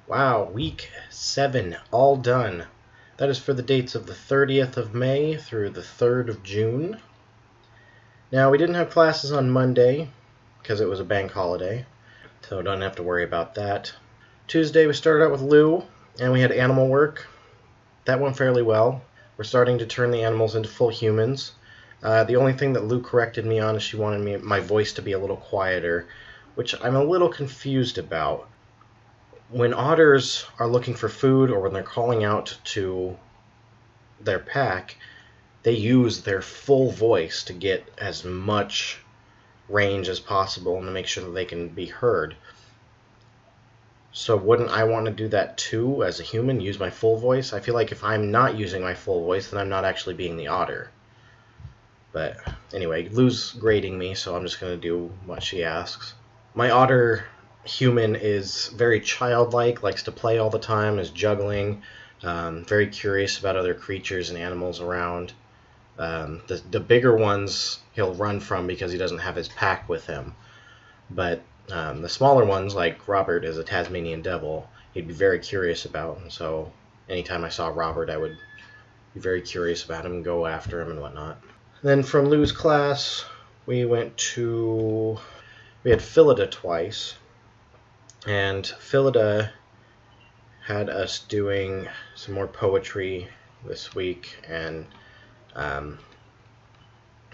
Wow, week 7, all done. That is for the dates of the 30th of May through the 3rd of June. Now, we didn't have classes on Monday because it was a bank holiday, so don't have to worry about that. Tuesday, we started out with Lou, and we had animal work. That went fairly well. We're starting to turn the animals into full humans. The only thing that Lou corrected me on is she wanted my voice to be a little quieter, which I'm a little confused about. When otters are looking for food or when they're calling out to their pack, they use their full voice to get as much range as possible and to make sure that they can be heard. So wouldn't I want to do that too as a human, use my full voice? I feel like if I'm not using my full voice, then I'm not actually being the otter. But anyway, Lou's grading me, so I'm just going to do what she asks. My otter human is very childlike, likes to play all the time, is juggling, very curious about other creatures and animals around. The bigger ones he'll run from because he doesn't have his pack with him. But the smaller ones, like Robert is a Tasmanian devil, he'd be very curious about. And so anytime I saw Robert, I would be very curious about him and go after him and whatnot. Then from Lou's class, we had Phillida twice. And Phillida had us doing some more poetry this week, and I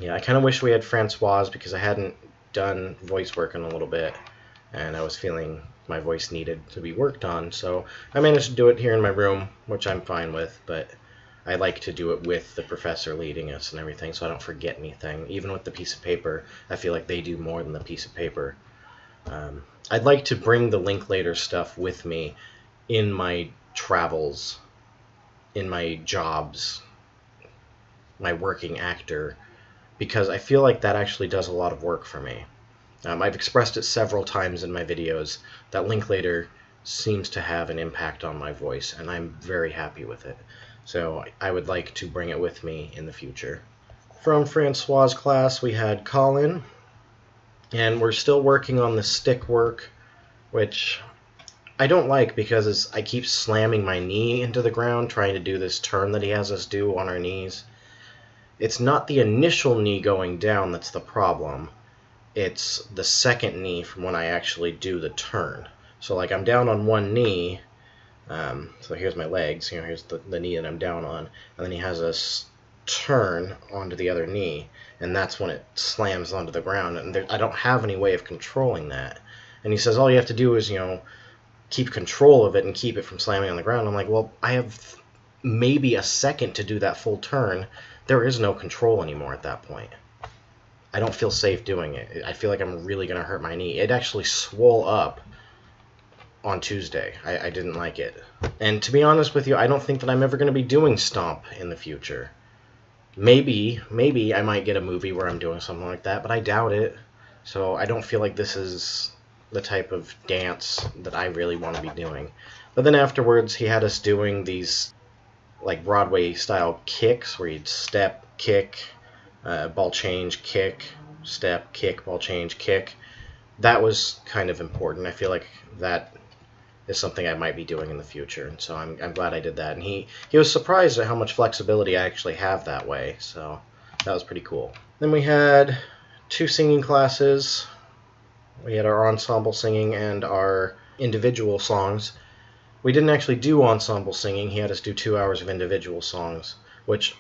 kind of wish we had Francoise because I hadn't done voice work in a little bit, and I was feeling my voice needed to be worked on, so I managed to do it here in my room, which I'm fine with, but I like to do it with the professor leading us and everything so I don't forget anything. Even with the piece of paper, I feel like they do more than the piece of paper. I'd like to bring the Linklater stuff with me in my travels, in my jobs, my working actor, because I feel like that actually does a lot of work for me. I've expressed it several times in my videos that Linklater seems to have an impact on my voice, and I'm very happy with it. So I would like to bring it with me in the future. From Francois' class, we had Colin. And we're still working on the stick work, which I don't like because I keep slamming my knee into the ground trying to do this turn that he has us do on our knees. It's not the initial knee going down that's the problem. It's the second knee from when I actually do the turn. So like I'm down on one knee, so here's my legs, here's the knee that I'm down on, and then he has us turn onto the other knee, and that's when it slams onto the ground, and I don't have any way of controlling that. And he says all you have to do is keep control of it and keep it from slamming on the ground. I'm like, well, I have maybe a second to do that full turn. There is no control anymore at that point. I don't feel safe doing it. I feel like I'm really going to hurt my knee. It actually swole up on Tuesday. I didn't like it. And to be honest with you, I don't think that I'm ever going to be doing Stomp in the future. Maybe I might get a movie where I'm doing something like that, but I doubt it. So I don't feel like this is the type of dance that I really want to be doing. But then afterwards, he had us doing these like Broadway-style kicks where you'd step, kick, ball change, kick, step, kick, ball change, kick. That was kind of important. I feel like that is something I might be doing in the future, and so I'm glad I did that. And he was surprised at how much flexibility I actually have that way, so that was pretty cool. Then we had 2 singing classes. We had our ensemble singing and our individual songs. We didn't actually do ensemble singing. He had us do 2 hours of individual songs, which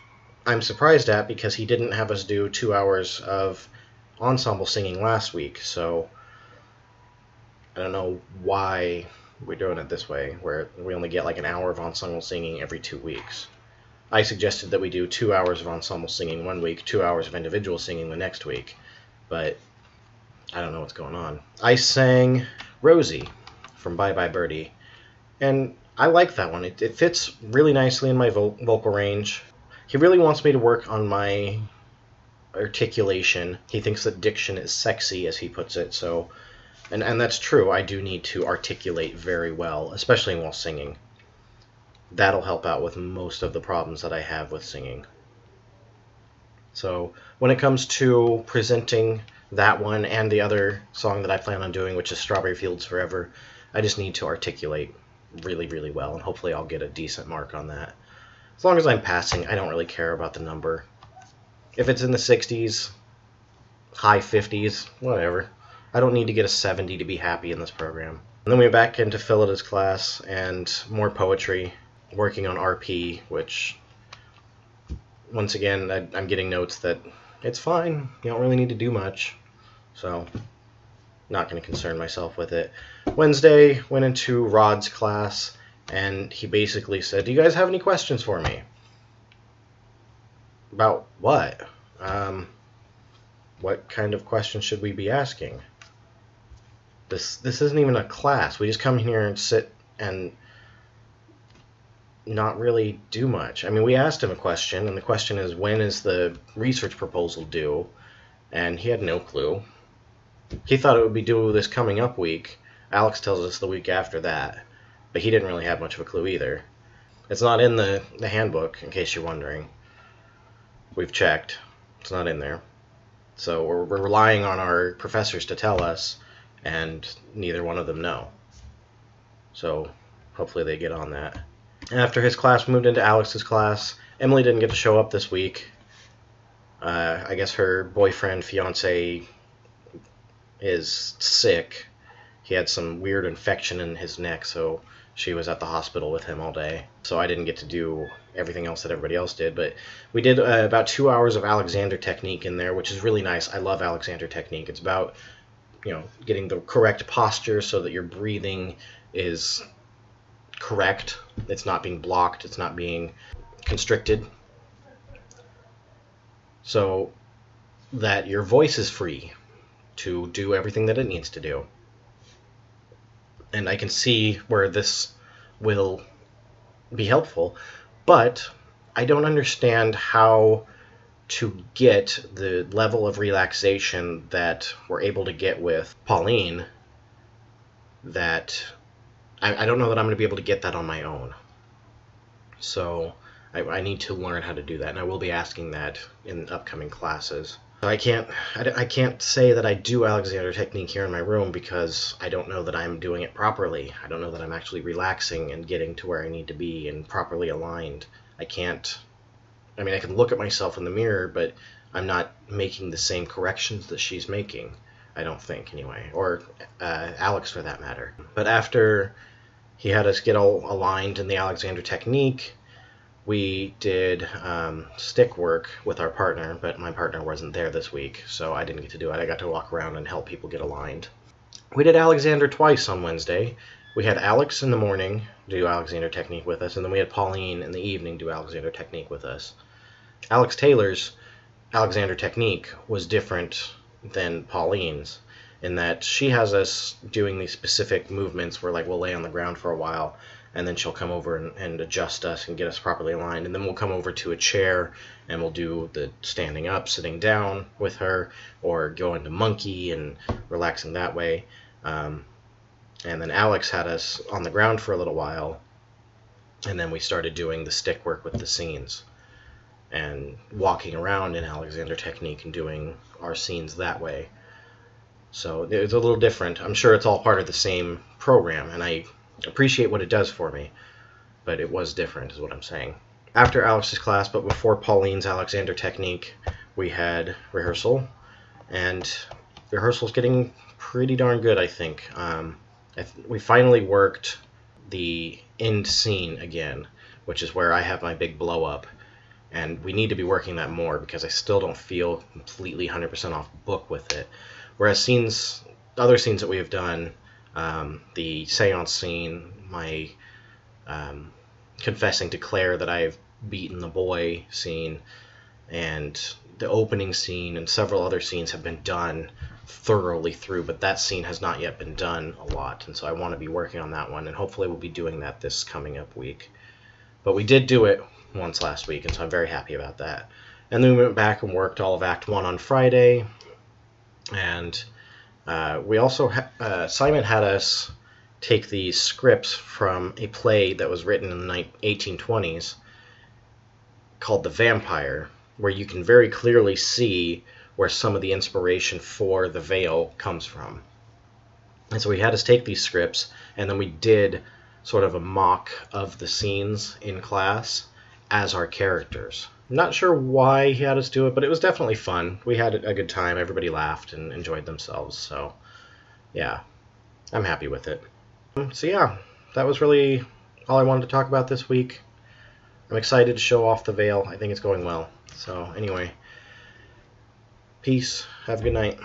I'm surprised at because he didn't have us do 2 hours of ensemble singing last week, so I don't know why we're doing it this way, where we only get like an hour of ensemble singing every 2 weeks. I suggested that we do 2 hours of ensemble singing one week, 2 hours of individual singing the next week, but I don't know what's going on. I sang Rosie from Bye Bye Birdie, and I like that one. It fits really nicely in my vocal range. He really wants me to work on my articulation. He thinks that diction is sexy, as he puts it, so... And that's true. I do need to articulate very well, especially while singing. That'll help out with most of the problems that I have with singing. So when it comes to presenting that one and the other song that I plan on doing, which is Strawberry Fields Forever, I just need to articulate really, really well, and hopefully I'll get a decent mark on that. As long as I'm passing, I don't really care about the number. If it's in the 60s, high 50s, whatever. I don't need to get a 70 to be happy in this program. And then we went back into Philoda's class and more poetry, working on RP, which, once again, I'm getting notes that it's fine. You don't really need to do much. So, not going to concern myself with it. Wednesday, went into Rod's class, and he basically said, do you guys have any questions for me? About what? What kind of questions should we be asking? This isn't even a class. We just come here and sit and not really do much. I mean, we asked him a question, and the question is, when is the research proposal due? And he had no clue. He thought it would be due this coming up week. Alex tells us the week after that, but he didn't really have much of a clue either. It's not in the handbook, in case you're wondering. We've checked. It's not in there. So we're relying on our professors to tell us, and neither one of them know. So hopefully they get on that. After his class, we moved into Alex's class. Emily didn't get to show up this week. I guess her boyfriend, fiance, is sick. He had some weird infection in his neck, so she was at the hospital with him all day. So I didn't get to do everything else that everybody else did, but we did about 2 hours of Alexander Technique in there, which is really nice. I love Alexander Technique. It's about, getting the correct posture so that your breathing is correct. It's not being blocked. It's not being constricted. So that your voice is free to do everything that it needs to do. And I can see where this will be helpful, but I don't understand how to get the level of relaxation that we're able to get with Pauline. That I don't know that I'm going to be able to get that on my own. So I need to learn how to do that, and I will be asking that in upcoming classes. I can't say that I do Alexander Technique here in my room because I don't know that I'm doing it properly. I don't know that I'm actually relaxing and getting to where I need to be and properly aligned. I can look at myself in the mirror, but I'm not making the same corrections that she's making, I don't think, anyway, or Alex for that matter. But after he had us get all aligned in the Alexander Technique, we did stick work with our partner, but my partner wasn't there this week, so I didn't get to do it. I got to walk around and help people get aligned. We did Alexander twice on Wednesday. We had Alex in the morning do Alexander Technique with us, and then we had Pauline in the evening do Alexander Technique with us. Alex Taylor's Alexander Technique was different than Pauline's in that she has us doing these specific movements where we'll lay on the ground for a while, and then she'll come over and adjust us and get us properly aligned. And then we'll come over to a chair and we'll do the standing up, sitting down with her, or go into monkey and relaxing that way. And then Alex had us on the ground for a little while, and then we started doing the stick work with the scenes and walking around in Alexander Technique and doing our scenes that way. So it's a little different. I'm sure it's all part of the same program, and I appreciate what it does for me, but it was different is what I'm saying. After Alex's class, but before Pauline's Alexander Technique, we had rehearsal, and rehearsal's getting pretty darn good, I think. We finally worked the end scene again, which is where I have my big blow up, and we need to be working that more because I still don't feel completely 100% off book with it. Whereas other scenes that we have done, the seance scene, my confessing to Claire that I've beaten the boy scene, and the opening scene and several other scenes have been done thoroughly through, but that scene has not yet been done a lot, and so I want to be working on that one, and hopefully we'll be doing that this coming up week. But we did do it once last week, and so I'm very happy about that. And then we went back and worked all of Act 1 on Friday, and we also Simon had us take these scripts from a play that was written in the 1820s called The Vampire, where you can very clearly see where some of the inspiration for the veil comes from. And so we had us take these scripts, and then we did sort of a mock of the scenes in class as our characters. I'm not sure why he had us do it, but it was definitely fun. We had a good time. Everybody laughed and enjoyed themselves. So, yeah, I'm happy with it. So, yeah, that was really all I wanted to talk about this week. I'm excited to show off the veil. I think it's going well. So, anyway, peace. Have a good night.